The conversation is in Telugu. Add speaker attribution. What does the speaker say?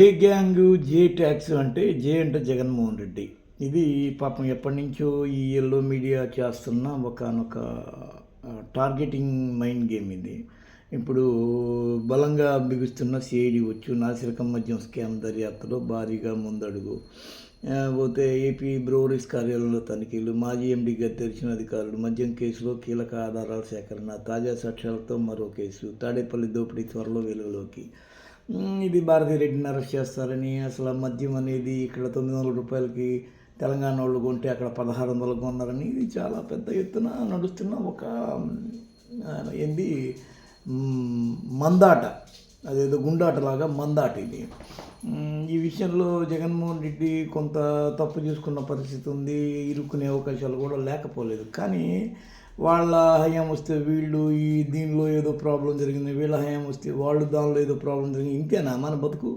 Speaker 1: జే గ్యాంగ్, జే ట్యాక్స్ అంటే జే అంటే జగన్మోహన్ రెడ్డి. ఇది పాపం ఎప్పటినుంచో ఈ యెల్లో మీడియా చేస్తున్న ఒకానొక టార్గెటింగ్ మైండ్ గేమ్ ఇది. ఇప్పుడు బలంగా బిగుస్తున్న సిఐడి వచ్చు నాసిరకం మద్యం స్కామ్ దర్యాప్తులో భారీగా ముందడుగు. పోతే ఏపీ బ్రూవరీస్ కార్యాలయంలో తనిఖీలు, మాజీ ఎండీ తెరిచిన అధికారులు, మద్యం కేసులో కీలక ఆధారాల సేకరణ, తాజా సాక్ష్యాలతో మరో కేసు, తాడేపల్లి దోపిడీ త్వరలో వెలుగులోకి. ఇది భారతీ రెడ్డిని అరెస్ట్ చేస్తారని, అసలు మద్యం అనేది ఇక్కడ ₹900 తెలంగాణ వాళ్ళు కొంటే అక్కడ 1600 కొన్నారని, ఇది చాలా పెద్ద ఎత్తున నడుస్తున్న ఒక ఏంది మందాట, అదేదో గుండాటలాగా మందాట ఇది. ఈ విషయంలో జగన్మోహన్ రెడ్డి కొంత తప్పు చేసుకున్న పరిస్థితి ఉంది, ఇరుక్కునే అవకాశాలు కూడా లేకపోలేదు. కానీ వాళ్ళ హయాం వస్తే వీళ్ళు దీనిలో ఏదో ప్రాబ్లం జరిగింది, వీళ్ళ హయాం వస్తే వాళ్ళు దానిలో ఏదో ప్రాబ్లం జరిగింది. ఇంతేనా మన బతుకు?